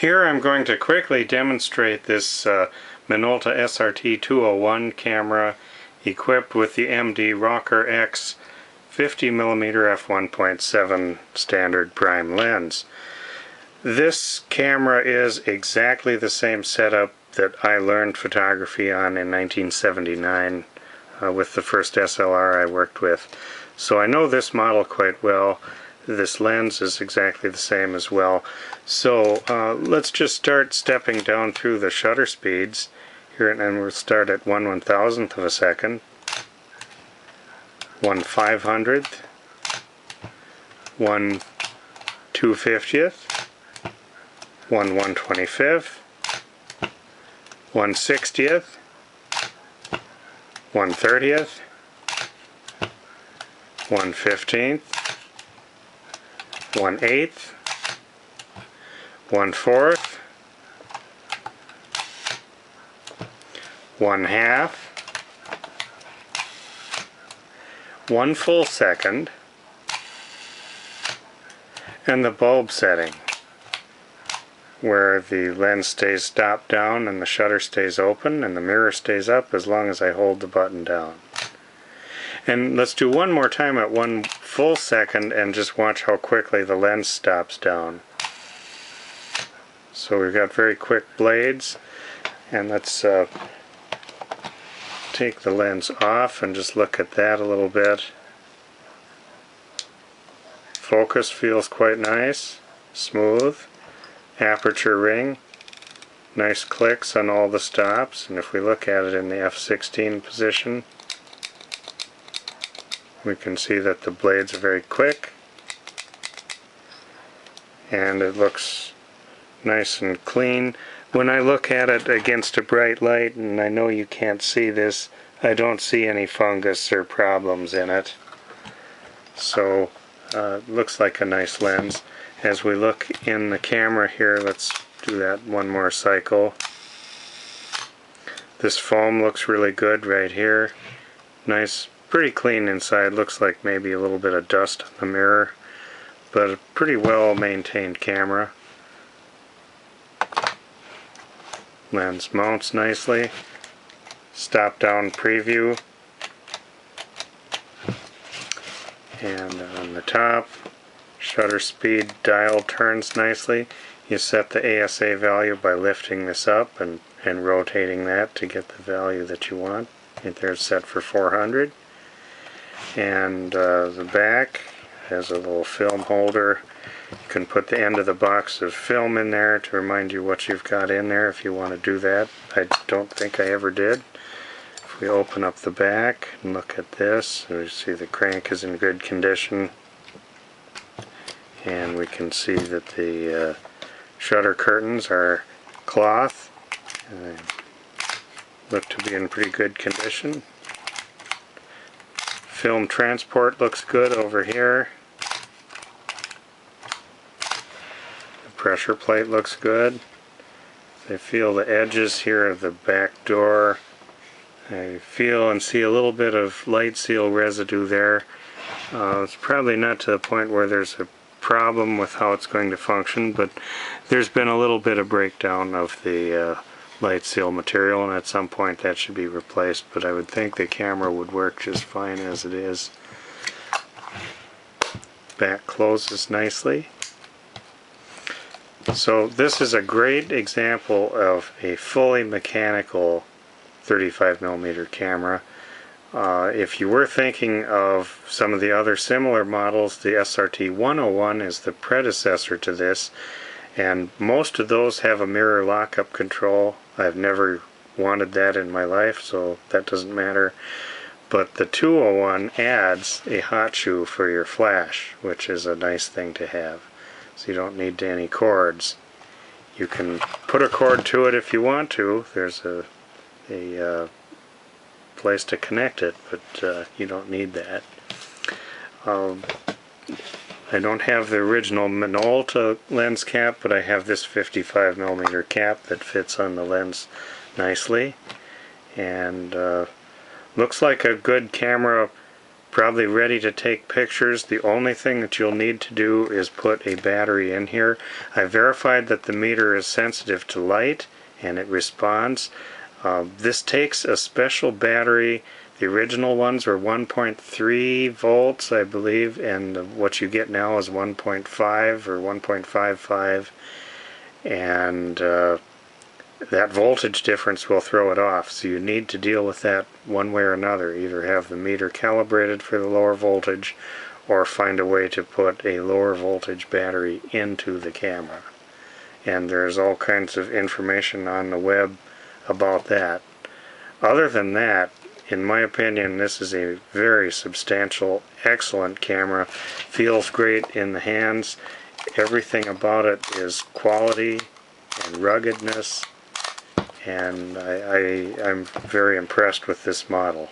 Here I'm going to quickly demonstrate this Minolta SRT201 camera equipped with the MD Rocker X 50mm f1.7 standard prime lens. This camera is exactly the same setup that I learned photography on in 1979 with the first SLR I worked with. So I know this model quite well. This lens is exactly the same as well. So let's just start stepping down through the shutter speeds here, and we'll start at 1/1000th of a second, 1/500th, 1/250th, 1/125th, 1/60th, 1/30th, 1/15th, 1/8th, 1/4th, 1/2, 1 full second, and the bulb setting, where the lens stays stopped down and the shutter stays open and the mirror stays up as long as I hold the button down. And let's do one more time at 1 full second and just watch how quickly the lens stops down. So we've got very quick blades, and let's take the lens off and just look at that a little bit. Focus feels quite nice, smooth. Aperture ring, nice clicks on all the stops, and if we look at it in the f16 position, we can see that the blades are very quick and it looks nice and clean. When I look at it against a bright light, and I know you can't see this, I don't see any fungus or problems in it. So it looks like a nice lens. As we look in the camera here, let's do that one more cycle. This foam looks really good right here. Nice, pretty clean inside. Looks like maybe a little bit of dust on the mirror, but a pretty well maintained camera. Lens mounts nicely. Stop down preview. And on the top, shutter speed dial turns nicely. You set the ASA value by lifting this up and rotating that to get the value that you want. Right there, it's set for 400. And the back has a little film holder. You can put the end of the box of film in there to remind you what you've got in there if you want to do that. I don't think I ever did. If we open up the back and look at this, we see the crank is in good condition. And we can see that the shutter curtains are cloth. They look to be in pretty good condition. Film transport looks good over here. The pressure plate looks good. I feel the edges here of the back door. I feel and see a little bit of light seal residue there. It's probably not to the point where there's a problem with how it's going to function, but there's been a little bit of breakdown of the light seal material, and at some point that should be replaced, but I would think the camera would work just fine as it is. Back closes nicely. So this is a great example of a fully mechanical 35mm camera. If you were thinking of some of the other similar models, the SRT201 is the predecessor to this, and most of those have a mirror lockup control. I've never wanted that in my life, so that doesn't matter. But the 201 adds a hot shoe for your flash, which is a nice thing to have. So you don't need any cords. You can put a cord to it if you want to. There's a place to connect it, but you don't need that. I don't have the original Minolta lens cap, but I have this 55mm cap that fits on the lens nicely, and looks like a good camera probably ready to take pictures. The only thing that you'll need to do is put a battery in here. I verified that the meter is sensitive to light and it responds. This takes a special battery. The original ones were 1.3 volts, I believe, and what you get now is 1.5 or 1.55, and that voltage difference will throw it off, so you need to deal with that one way or another. Either have the meter calibrated for the lower voltage or find a way to put a lower voltage battery into the camera. And there's all kinds of information on the web about that. Other than that, in my opinion, this is a very substantial, excellent camera. Feels great in the hands. Everything about it is quality and ruggedness, and I'm very impressed with this model.